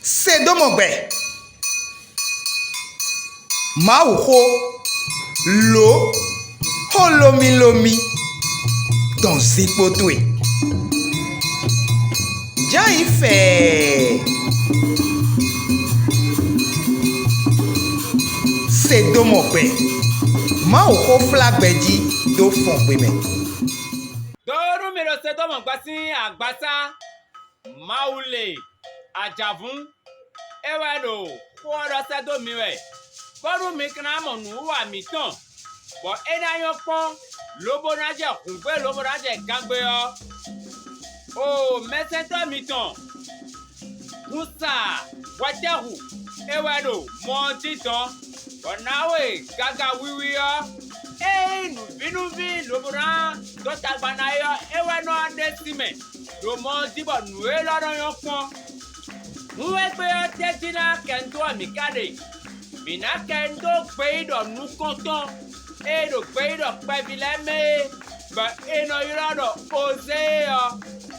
Sédomongbè Mawulé lo holomi dans zipotwe Jan fait Sédomongbè Mawulé flagbe di do Fongbé me Doro mi lo Sédomongbè si agbasa Mawulé ADJAVUN ewedo kworo Sédomi Bọ́dún mi kí náà mọ̀ nù wà mí tán. Bọ̀ ẹni ayọ̀ pọ́n lóbó náà jẹ́ kùngbé lóbó náà jẹ́ gángbé ọ́. O mẹ́sẹ̀ntọ́ mi tán. Musa wàtẹ́hù ewédo mọ́ títàn. Bọ̀náwé gàgà wíwí ọ́. Nù bínúbí lóbó náà dọ́ta gbaná yọ ewé náà dé símẹ̀. Lò mọ́ dìbò nùwé lọ́dọ̀ yọ pọ́n. Nùwé pé ọ́ tẹ́tí náà kẹ́ńtọ́ mi káde. Mina kendo gbeido nukonton edo gbeido kpevileme ba eno irado Osée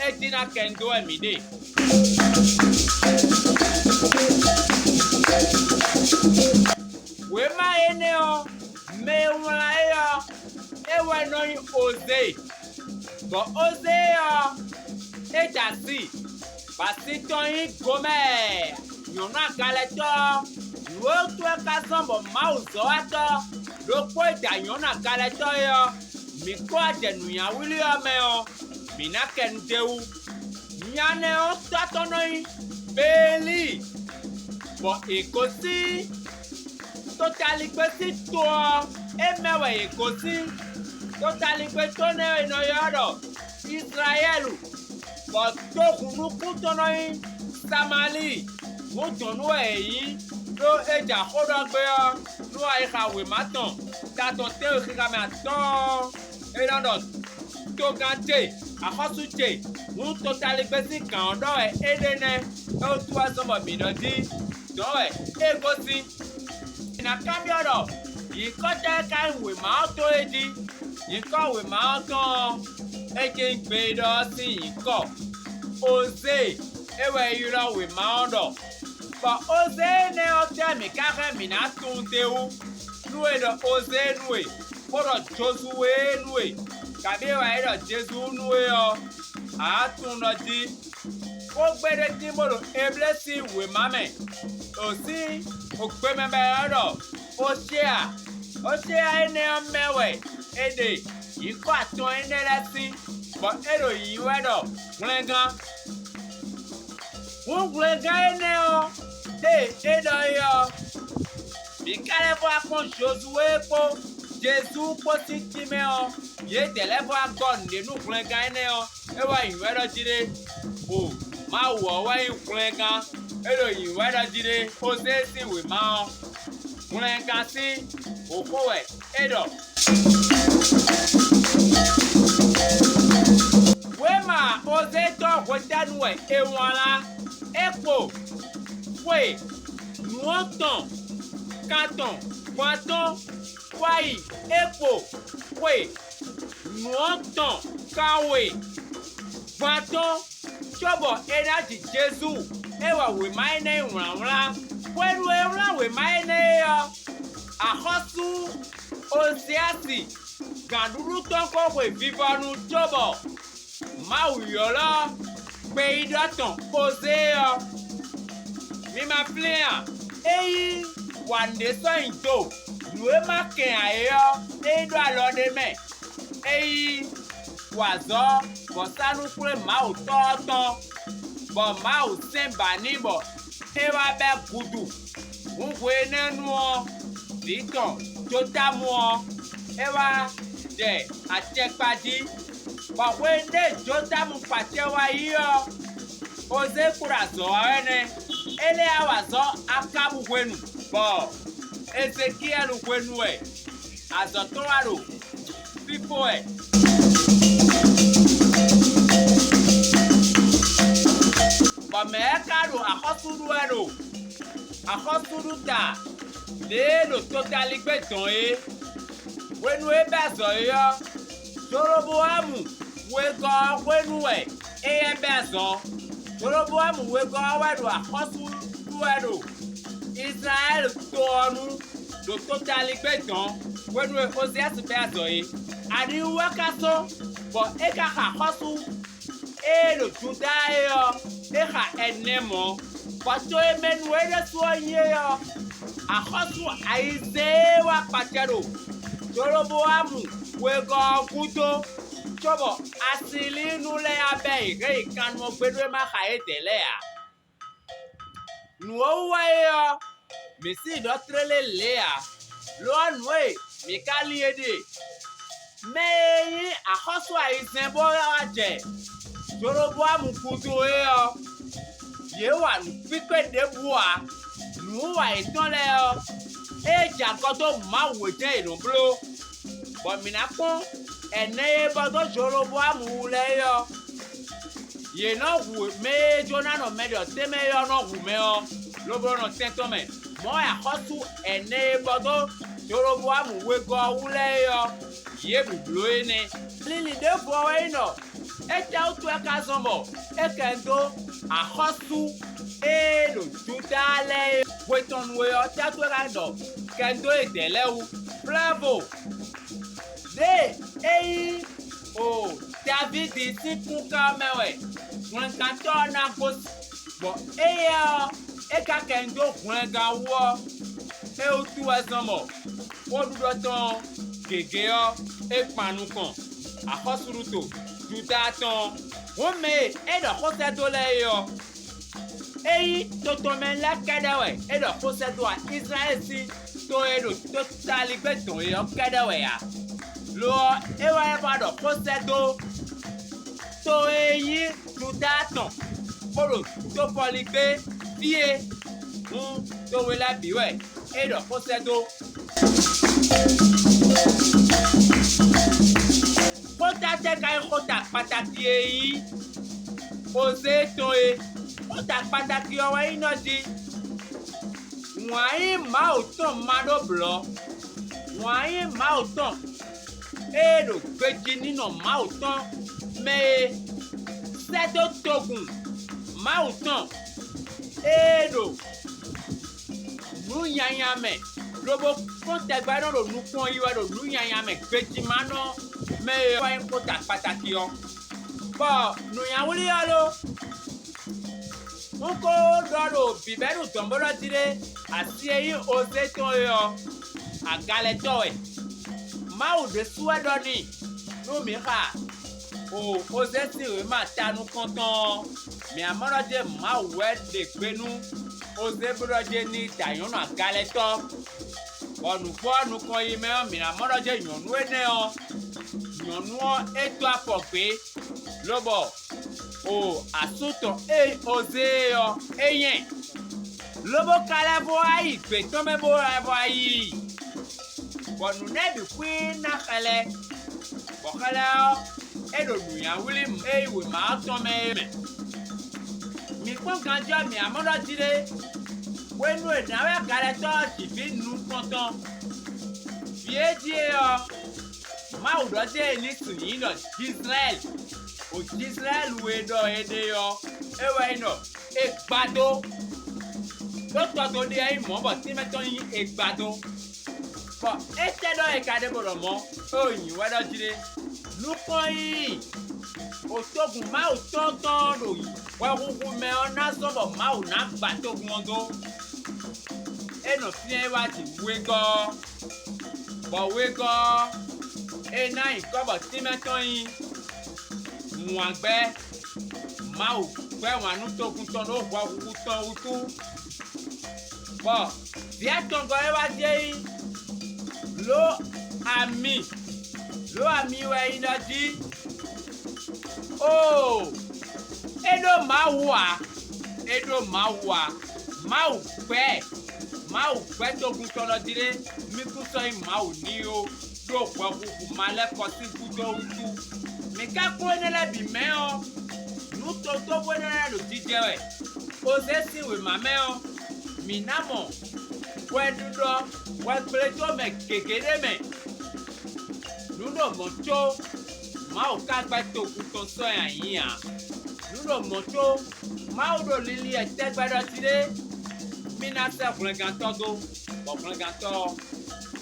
etina kendo emide wema eneo me wala ewe no Osée ba Osée etasi pasiton yi gome yona kaleto Wotu eka sombo mauzo ato Loko idanyona kaleto yo Miko adenu ya wili yo meo Mina kendewu Nyane o tatonoi Beli Bo ekosi Totali kwesi to Emewe ekosi Totali kweto ne eno yodo Israelu Bo tokunu kutonoi Samali Mutonu eyi Lo eja kodo gbe yo lo aika we matan taton te o kika me aton e dondo to gante akosuje mu totally basic kan do e edene o tu asomo mi do di do e egosi na kambioro yi ko te kan we ma to edi yi ko we ma ton eje gbe do si yi ko Osée ewe yiro we ma ondo But Osée ne ote mi kare mi na tunte u. Nue do Osée nue. Poro Josué nue. Kabi wa edo Jesu nue o. A tun no di. O gbede ti mo do eblesi we mame. Osi o gbe me be odo. Osée ene o mewe. Ede. Yiko aton ene lesi. But edo yiwe do. Glengan. Won glengan ene o. Edo yo. Bikale fo akon Josué po. Jésus po titime o. Ye tele fo akon de nu glengan ene o. Ewa yiwe do jire. O ma wo wa yin glengan. Edo yiwe do jire. Osée si we ma o. Glengan si okowe edo. Wema Osée to gwetanwe ewala epo. Oui, nuanton, canton, pointon, wai, epo, oui, nuanton, kawe, pointon, chobo, energy, Jésus, ewa we maine wala, wenu wala we maine ahosu, osiasi, ganduru tonko we vivanu chobo, mauyola, peidaton, Osée Mi ma plea, eyi wande so into, lue ma ken ayo, eyi do alode me, eyi wazo, bo sanu kule ma u toton, bo ma u sembani bo, ewa be gudu, mwe nenu o, liton, jotamu o, ewa de atekpadi, bo wende jotamu patewa iyo, Osée kurazo ene, ele awazo akabu kwenu bo Ezekiel kwenu azotowaro pipo bo mekaro akosuru ta le lo totally gbeton kwenu bezo yo Joroboamu we go kwenu bezo Jeroboam wego awedo akosu duedo. Israël tonu do totali gbedon wenu Osée be azoye. Ani wakaso bo eka akosu e lo Juda yo eka enemo. Pato emenu ede so yin yo. Akosu aize wa patero. Jeroboam wego gudo. Chobo asili nule abe re kanu gbedwe ma khae delea. Nuo wayo mesi dotrele lea lo anwe mi kali ede me akoso aizen bo aje Jeroboam kudo yo ye wa nu pipe de bua nu wa itan le yo e jagodo ma wo je irunblo bo mi na pon ene bodo Jeroboam le yo ye no wu me jona no me do te me yo no wu me o lo bro no tento me mo ya khosu ene bodo Jeroboam we go wu le yo ye biblo ene lili de bo we no e ta otu aka zombo e kendo a khosu e lo Juda le we ton we o ta to ra do kendo e tele wu bravo de ei o David ti kun ka mewe wọn kan tọ́ na kó bọ̀ eya eka kendo gun ga wo e o tu azọmọ o dúró tán gègé ọ e panu kan àkọsùrùtò Juda tán wọn mẹ e dọ kó sẹdó lẹyọ eyi tòtòmẹ lẹkẹdẹwẹ e dọ kó sẹdó a Israel si tó e do tó tali gbẹ tán e yọ kẹdẹwẹ ya lọ e wà ẹ bá dọ kó sẹdó tó eyi Juda tán kóró tó pọli gbé fíye tó wọlé bíwẹ̀ ẹ̀dọ̀ kó sẹ́dó. Kóta tẹ́ka kóta pàtàkì èyí Osée tán e kóta pàtàkì ọwọ́ yìí náà di wọ́n ayé máa ò tán máa ló bùrọ̀ wọ́n ayé máa ò tán ẹ̀dọ̀ gbèjì nínú máa ò tán mẹ́ẹ̀ sẹ́dó tógun máa ò tán ẹ̀dọ̀ nu yanyame lobo kọntẹgba náà ló nu kún yíwá ló nu yanyame gbẹjìmá náà mẹ́ẹ̀ wáyé kóta pàtàkì ọ bọ́ nùyàwó yá ló ń kó dọ́rọ̀ bìbẹ́rù tọ̀nbọ́lọ́ tiré àti eyín Osée tán yọ àgàlẹ̀tọ̀ ẹ̀ máa ò dé súwẹ́dọ̀ ni lómi ká o Osée sì rè má tanu kọ́ntán mi àmọ́rọ́dé máa wẹ́ lè gbénú Osée bọ́dọ̀dé ní dàyọ́nù àgàlẹ̀tọ̀ ọ̀nùkọ́ọ̀nù kan yìí mẹ́wọ́n mi àmọ́rọ́dé yọ̀nù ẹ̀nẹ́ ọ yọ̀nù ètò àpọ̀gbé lọ́bọ̀ o àsùtọ̀ Osée ọ ẹ̀yẹn lọ́bọ̀ kálẹ̀ bọ́ ayì gbẹ̀tọ́ mẹ́ bọ́ ayọ̀ ayì bọ̀nù nẹ́bì pín náxẹlẹ̀ bọ̀kẹ́lẹ́ ọ ẹ̀dọ̀ nùyàwúlì ẹ̀yìwé máa tọ́ mẹ́ mẹ́ mi kpɔn ganjɔ mi amɔdɔdzi ɖe wenu enawe galɛtɔ dzivi nu kɔntɔn vie die yɔ mawu dɔ de ni sunyi nɔ Israel o Israel woe dɔ ye de yɔ ewɔ yi nɔ egbado lɔtɔdo de ayi mɔ bɔ timetɔ yi egbado bɔn ete dɔ yi ka de bɔlɔ mɔ oyin wɛ dɔ dzi ɖe nukpɔn yi otogun mawu tɔntɔn do yi wɛwuwu mɛ ɔna sɔbɔ mawu na gba togun do enɔ fiɛ wa ti wegɔ bɔ wegɔ ena yi kɔbɔ timetɔ yi muagbɛ mawu gbɛ wanu togun tɔn do wɛwuwu tɔn wutu bɔ fia tɔngɔ yi wa die yi lo ami wɛ yi na di o. Edo mawua mawu gbẹ togun tọlọ dire mi kú sọ yìí mawu ní o yóò gbọ gbogbo malẹ kọsí gbúdọ wúdú mi ká kúrò nílẹ̀ bí mẹ ọ nùtò tó bó nílẹ̀ ló jíjẹ wẹ Osée sì wè má mẹ ọ mi nàmọ wẹ dúdọ wẹ gbẹlẹ tó mẹ kékeré mẹ nùdọ mọtò mawu ká gbẹ togun tó sọ yà yín yà. Nuno moto Maudo lili e tegbado tide. Mina se vlenganto do. Bo vlenganto.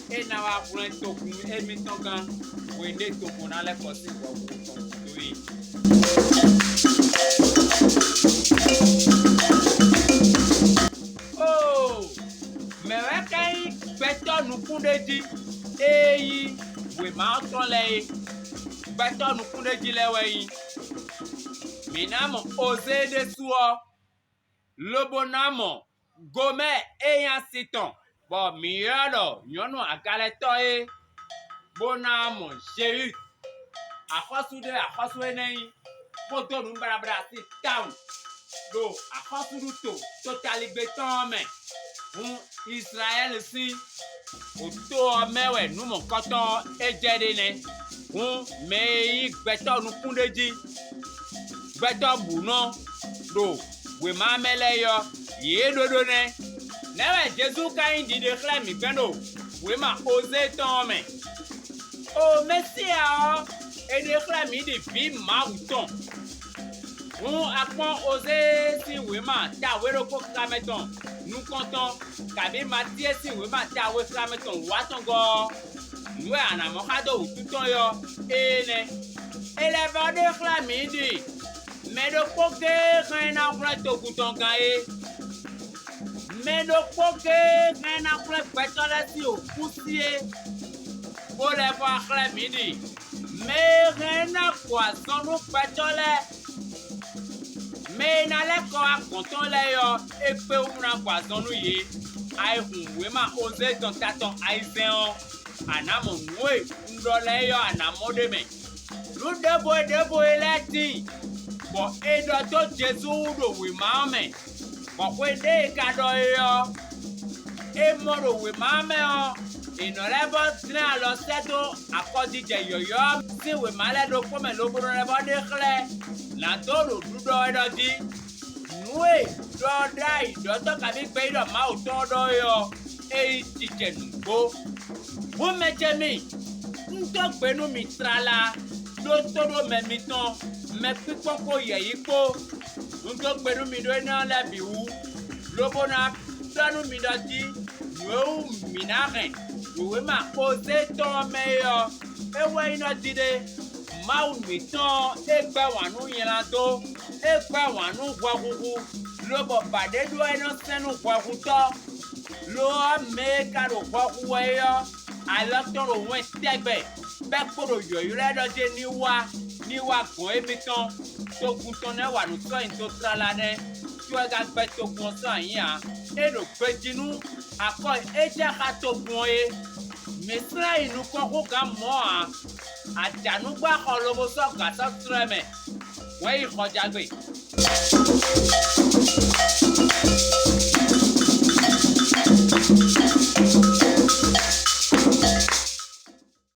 E na wa vlen tokun e mi tongan. We ne tokun na le kosi bo ton doi. Oh! Me we kai beto nukundeji. Eyi we ma ton le. Beto nukundeji le we. Minamo Osée de suo. Lobonamo gome eyan siton. Bo miyado nyono akaleto e. Bonamo Jésus. Akosu enei. Poto numbarabra si town. Do akosu to totally beton me. Israel si. Oto mewe numo koton ejedene. Mei beton nukundeji. Beto buno do we ma mele yo ye dodo ne newe Jésus kain di de kla mi gbendo we ma Osée ton me o Messia e de kla mi di bi ma uton apon Osée si we ma ta we ro ko krameton nous comptons kabi Matthieu si we ma ta we krameton watongo nous anamo kado uton yo ene eleva de kla mi di mais de poke rien à faire to kutonga e mais de poke rien à faire pétole si au poussier pour les voir la midi mais rien à poisson nous pétole mais na le ko akonton le yo e pe o na poisson nous yi ai hun we ma Osée ton taton aizen anamo nwe ndole yo anamo de me lu debo elati. Bo edo to Jésus do we mame. Bo kwe de kado yo. E moro we mame o. Inorebo tina lo seto akodi je yoyo. Si we male do kome lo boro rebo de kle. Na to do dudo edo di. Nwe do dai do to kabi pe do ma o to do yo. E tike nugo. Wo meche mi. Nto gbenu mi trala. Do todo me miton. Me pikoko yeyipo nto gbenu mi do na la biwu lobona planu mi dati no minare we ma Osée ton meyo ewe ina dide ma mi ton egba wanu yelando egba wanu gwagugu lobo bade do eno senu gwaguto lo me karo gwagu weyo alotoro we tegbe be koro yoyure do je niwa kon ebiton to gunton ne wa no so in to trala ne tu ga gbe to gun so yin e no pejinu ako eje ka to gun e misra inu kon ko ga mo ajanu gba ko lobo so ga so treme we i koja gbe